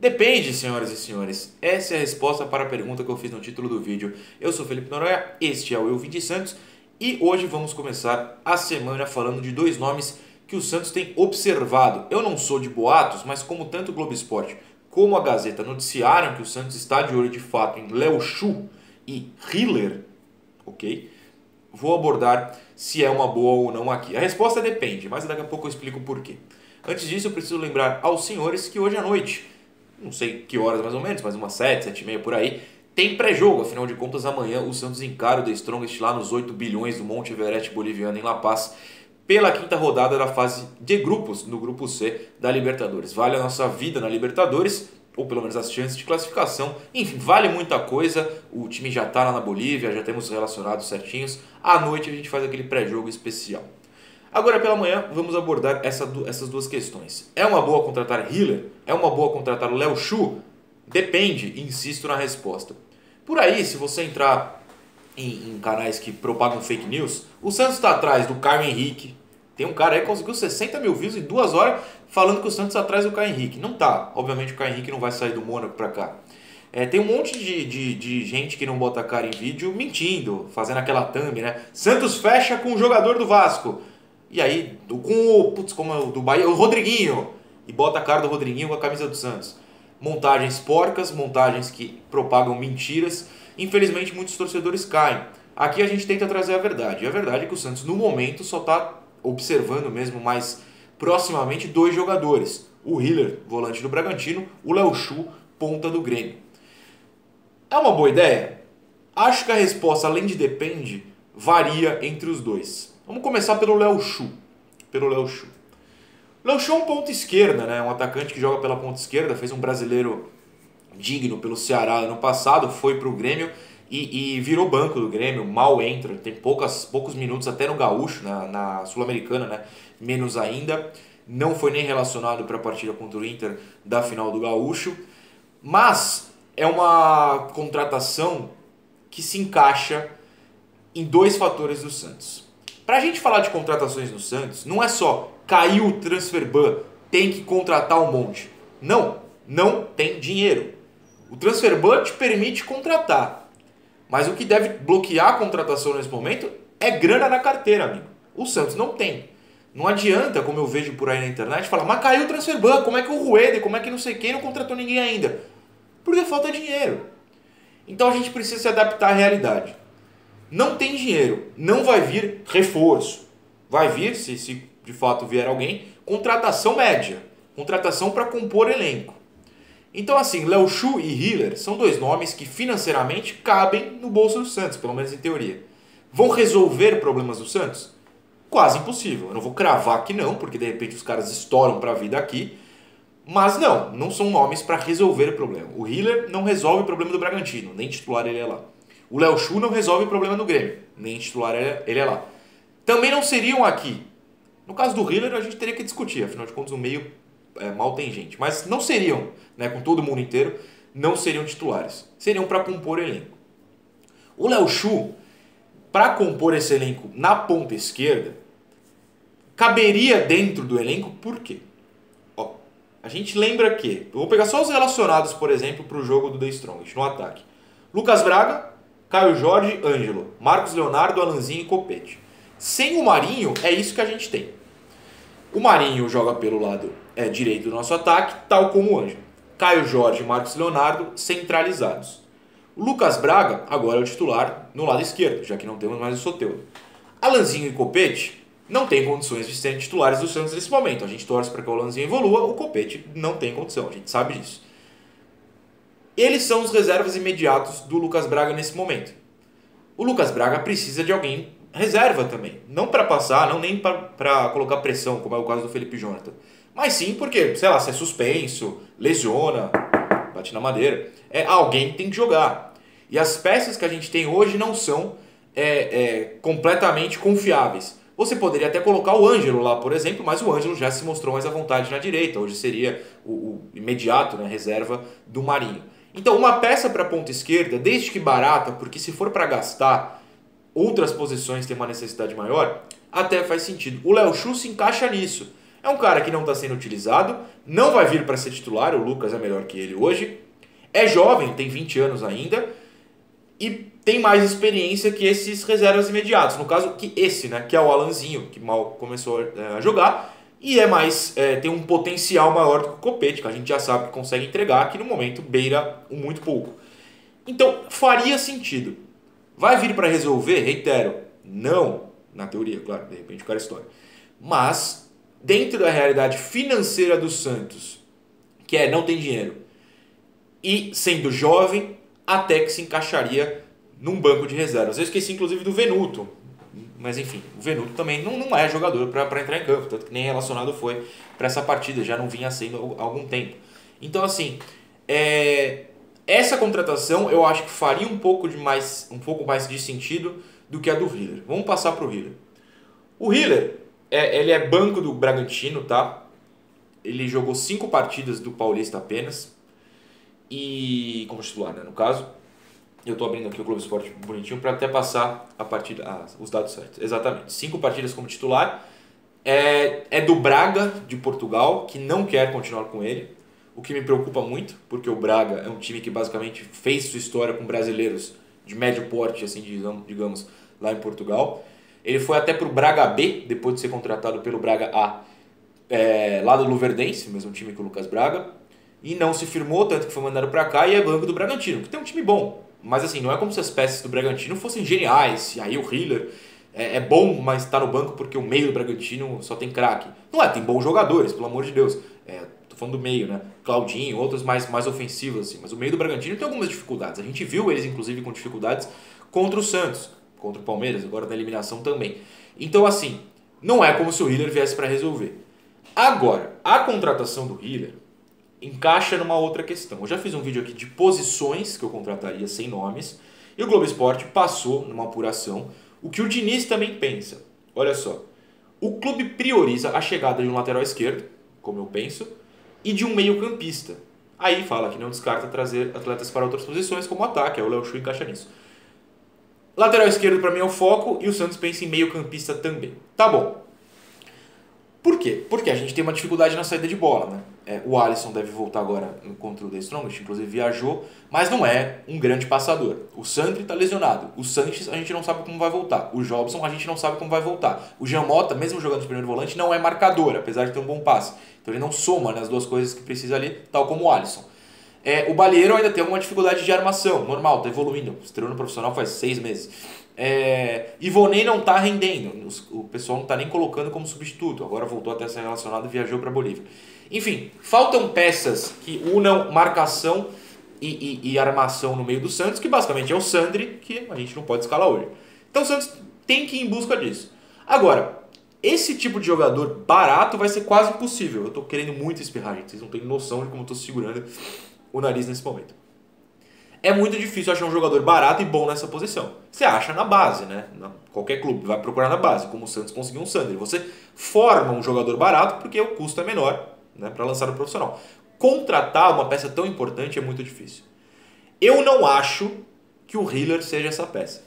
Depende, senhoras e senhores. Essa é a resposta para a pergunta que eu fiz no título do vídeo. Eu sou Felipe Noronha, este é o Eu Vim de Santos e hoje vamos começar a semana falando de dois nomes que o Santos tem observado. Eu não sou de boatos, mas como tanto o Globo Esporte como a Gazeta noticiaram que o Santos está de olho de fato em Léo Chu e Hiller, ok? Vou abordar se é uma boa ou não aqui. A resposta depende, mas daqui a pouco eu explico o porquê. Antes disso, eu preciso lembrar aos senhores que hoje à noite, não sei que horas mais ou menos, mas umas 7, 7 e meia por aí, tem pré-jogo. Afinal de contas, amanhã o Santos encara o The Strongest lá nos 8 bilhões do Monte Everest boliviano em La Paz, pela quinta rodada da fase de grupos, no grupo C da Libertadores. Vale a nossa vida na Libertadores, ou pelo menos as chances de classificação. Enfim, vale muita coisa. O time já está lá na Bolívia, já temos relacionados certinhos. À noite a gente faz aquele pré-jogo especial. Agora pela manhã vamos abordar essas duas questões. É uma boa contratar Hiller? É uma boa contratar o Léo Chu? Depende, insisto na resposta. Por aí, se você entrar em canais que propagam fake news, o Santos está atrás do Caio Henrique. Tem um cara aí que conseguiu 60 mil views em 2 horas falando que o Santos está atrás do Caio Henrique. Não tá. Obviamente o Caio Henrique não vai sair do Mônaco para cá. Tem um monte de gente que não bota a cara em vídeo mentindo, fazendo aquela thumb, né? Santos fecha com o jogador do Vasco. E aí, como é o do Bahia, o Rodriguinho. E bota a cara do Rodriguinho com a camisa do Santos. Montagens porcas, montagens que propagam mentiras. Infelizmente, muitos torcedores caem. Aqui a gente tenta trazer a verdade. E a verdade é que o Santos, no momento, só está observando mesmo mais proximamente dois jogadores. O Hiller, volante do Bragantino, o Léo Chu, ponta do Grêmio. É uma boa ideia? Acho que a resposta, além de depende, varia entre os dois. Vamos começar pelo Léo Chu. O Léo Chu é um ponta esquerda, né? Um atacante que joga pela ponta esquerda, fez um brasileiro digno pelo Ceará ano passado, foi para o Grêmio e virou banco do Grêmio, mal entra, tem poucos minutos até no Gaúcho, na Sul-Americana, né? Menos ainda. Não foi nem relacionado para a partida contra o Inter da final do Gaúcho, mas é uma contratação que se encaixa em dois fatores do Santos. Para a gente falar de contratações no Santos, não é só caiu o transfer ban, tem que contratar um monte. Não tem dinheiro. O transfer ban te permite contratar, mas o que deve bloquear a contratação nesse momento é grana na carteira, amigo. O Santos não tem. Não adianta, como eu vejo por aí na internet, falar, mas caiu o transfer ban, como é que o Rueda, como é que não sei quem não contratou ninguém ainda? Porque falta dinheiro. Então a gente precisa se adaptar à realidade. Não tem dinheiro, não vai vir reforço. Vai vir, se de fato vier alguém, contratação média. Contratação para compor elenco. Então assim, Léo Chu e Hiller são dois nomes que financeiramente cabem no bolso do Santos, pelo menos em teoria. Vão resolver problemas do Santos? Quase impossível. Eu não vou cravar que não, porque de repente os caras estouram para a vida aqui. Mas não são nomes para resolver o problema. O Hiller não resolve o problema do Bragantino, nem titular ele é lá. O Léo Chu não resolve o problema do Grêmio, nem titular ele é lá. Também não seriam aqui. No caso do Hiller a gente teria que discutir, afinal de contas no meio mal tem gente. Mas não seriam, né, com todo mundo inteiro, não seriam titulares. Seriam para compor elenco. O Léo Chu, para compor esse elenco na ponta esquerda, caberia dentro do elenco por quê? Ó, a gente lembra que, eu vou pegar só os relacionados, por exemplo, para o jogo do The Strongest, no ataque. Lucas Braga, Caio Jorge, Ângelo, Marcos Leonardo, Alanzinho e Copete. Sem o Marinho, é isso que a gente tem. O Marinho joga pelo lado direito do nosso ataque, tal como o Ângelo. Caio Jorge e Marcos Leonardo centralizados. O Lucas Braga agora é o titular no lado esquerdo, já que não temos mais o Soteldo. Alanzinho e Copete não têm condições de serem titulares do Santos nesse momento. A gente torce para que o Alanzinho evolua, o Copete não tem condição, a gente sabe disso. Eles são os reservas imediatos do Lucas Braga nesse momento. O Lucas Braga precisa de alguém reserva também. Não para passar, não nem para colocar pressão, como é o caso do Felipe Jonathan. Mas sim porque, sei lá, se é suspenso, lesiona, bate na madeira. Alguém tem que jogar. E as peças que a gente tem hoje não são completamente confiáveis. Você poderia até colocar o Ângelo lá, por exemplo, mas o Ângelo já se mostrou mais à vontade na direita. Hoje seria o imediato, né, reserva do Marinho. Então, uma peça para a ponta esquerda, desde que barata, porque se for para gastar, outras posições têm uma necessidade maior, até faz sentido. O Léo Chu se encaixa nisso. É um cara que não está sendo utilizado, não vai vir para ser titular, o Lucas é melhor que ele hoje. É jovem, tem 20 anos ainda, e tem mais experiência que esses reservas imediatos. No caso, que esse, né, que é o Alanzinho, que mal começou a jogar, e tem um potencial maior do que o Copete, que a gente já sabe que consegue entregar, que no momento beira muito pouco. Então, faria sentido. Vai vir para resolver? Reitero, não, na teoria, claro, de repente o cara estoura. Mas, dentro da realidade financeira do Santos, que não tem dinheiro, e sendo jovem, até que se encaixaria num banco de reservas. Eu esqueci inclusive do Venuto, mas enfim, o Venuto também não é jogador para entrar em campo, tanto que nem relacionado foi para essa partida, já não vinha sendo há algum tempo. Então assim, essa contratação eu acho que faria um pouco mais de sentido do que a do Hiller. Vamos passar para o Hiller. O Hiller, ele é banco do Bragantino, tá? Ele jogou 5 partidas do Paulista apenas, e como titular, né, no caso. Eu estou abrindo aqui o Globo Esporte bonitinho para até passar os dados certos. Exatamente, 5 partidas como titular. É do Braga, de Portugal, que não quer continuar com ele. O que me preocupa muito, porque o Braga é um time que basicamente fez sua história com brasileiros de médio porte, assim, digamos, lá em Portugal. Ele foi até para o Braga B, depois de ser contratado pelo Braga A, lá do Luverdense, o mesmo time que o Lucas Braga. E não se firmou, tanto que foi mandado para cá, e é banco do Bragantino, que tem um time bom. Mas assim, não é como se as peças do Bragantino fossem geniais. E aí o Hiller é bom, mas está no banco porque o meio do Bragantino só tem craque. Não tem bons jogadores, pelo amor de Deus. Tô falando do meio, né? Claudinho, outros mais ofensivos, assim. Mas o meio do Bragantino tem algumas dificuldades. A gente viu eles, inclusive, com dificuldades contra o Santos, contra o Palmeiras, agora na eliminação também. Então, assim, não é como se o Hiller viesse para resolver. Agora, a contratação do Hiller encaixa numa outra questão. Eu já fiz um vídeo aqui de posições que eu contrataria sem nomes, e o Globo Esporte passou numa apuração o que o Diniz também pensa. Olha só, o clube prioriza a chegada de um lateral esquerdo, como eu penso, e de um meio-campista. Aí fala que não descarta trazer atletas para outras posições, como o ataque, o Léo Chu encaixa nisso. Lateral esquerdo para mim é o foco, e o Santos pensa em meio-campista também. Tá bom. Por quê? Porque a gente tem uma dificuldade na saída de bola, né? O Alisson deve voltar agora contra o The Strongest, inclusive viajou, mas não é um grande passador. O Sandri está lesionado. O Sanches a gente não sabe como vai voltar. O Jobson a gente não sabe como vai voltar. O Jean Mota, mesmo jogando de primeiro volante, não é marcador, apesar de ter um bom passe. Então ele não soma nas duas coisas que precisa ali, tal como o Alisson. O Balieiro ainda tem alguma dificuldade de armação, normal, está evoluindo. Estreou no profissional faz 6 meses. Ivonei não está rendendo, o pessoal não está nem colocando como substituto, agora voltou até a ser relacionado e viajou para a Bolívia. Enfim, faltam peças que unam marcação e armação no meio do Santos, que basicamente é o Sandri, que a gente não pode escalar hoje. Então o Santos tem que ir em busca disso. Agora, esse tipo de jogador barato vai ser quase impossível. Eu estou querendo muito espirrar, gente, vocês não têm noção de como eu estou segurando o nariz nesse momento. É muito difícil achar um jogador barato e bom nessa posição. Você acha na base, né? Qualquer clube vai procurar na base, como o Santos conseguiu um Sandri. Você forma um jogador barato porque o custo é menor, né, para lançar no profissional. Contratar uma peça tão importante é muito difícil. Eu não acho que o Hiller seja essa peça.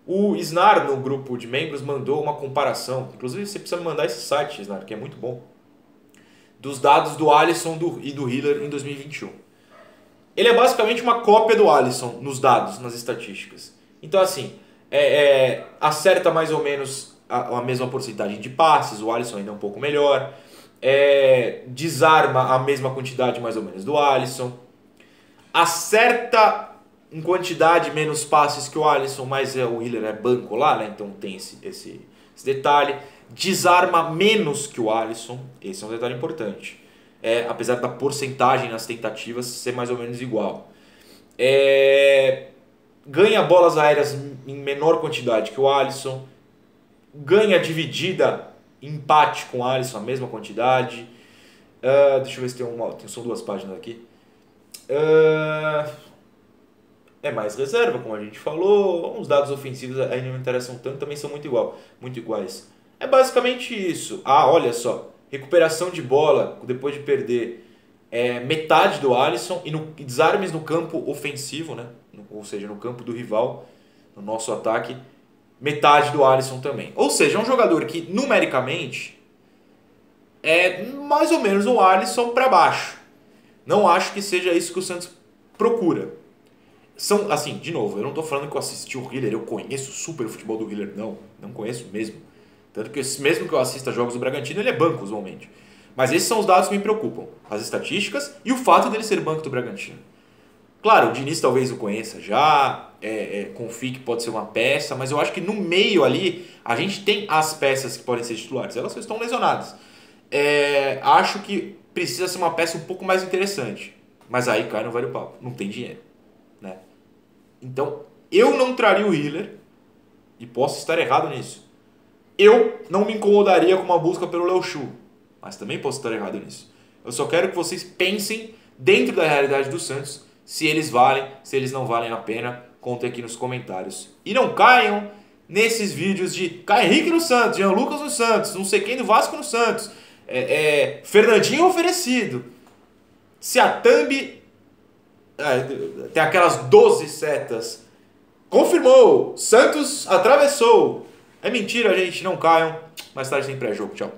O Snar, no grupo de membros, mandou uma comparação. Inclusive, você precisa mandar esse site, Snar, que é muito bom. Dos dados do Alisson e do Hiller em 2021. Ele é basicamente uma cópia do Alisson nos dados, nas estatísticas. Então, assim, acerta mais ou menos a mesma porcentagem de passes, o Alisson ainda é um pouco melhor. Desarma a mesma quantidade mais ou menos do Alisson. Acerta em quantidade menos passes que o Alisson, mas o Hiller é banco lá, né? Então tem esse detalhe. Desarma menos que o Alisson, esse é um detalhe importante. Apesar da porcentagem nas tentativas ser mais ou menos igual. Ganha bolas aéreas em menor quantidade que o Alisson. Ganha dividida, empate com o Alisson, a mesma quantidade. Deixa eu ver se são 2 páginas aqui. Mais reserva, como a gente falou. Os dados ofensivos aí não me interessam tanto, também são muito iguais. É basicamente isso. Olha só. Recuperação de bola depois de perder metade do Alisson e desarmes no campo ofensivo, né? Ou seja, no campo do rival, no nosso ataque, metade do Alisson também. Ou seja, é um jogador que numericamente é mais ou menos o Alisson para baixo. Não acho que seja isso que o Santos procura. São, assim, de novo, eu não tô falando que eu assisti o Hiller, eu conheço super o futebol do Hiller, não conheço mesmo. Tanto que mesmo que eu assista jogos do Bragantino, ele é banco usualmente. Mas esses são os dados que me preocupam, as estatísticas e o fato dele ser banco do Bragantino. Claro, o Diniz talvez o conheça já, confie que pode ser uma peça, mas eu acho que no meio ali a gente tem as peças que podem ser titulares, elas só estão lesionadas. Acho que precisa ser uma peça um pouco mais interessante, mas aí cai no velho papo, não tem dinheiro, né? Então, eu não traria o Hiller, e posso estar errado nisso. Eu não me incomodaria com uma busca pelo Léo Chu, mas também posso estar errado nisso. Eu só quero que vocês pensem dentro da realidade do Santos, se eles valem, se eles não valem a pena, contem aqui nos comentários. E não caiam nesses vídeos de Caio Henrique no Santos, Jean Lucas no Santos, não sei quem do Vasco no Santos, Fernandinho oferecido. Se a thumb tem aquelas 12 setas, confirmou, Santos atravessou. É mentira, gente, não caiam. Mais tarde tem pré-jogo, tchau.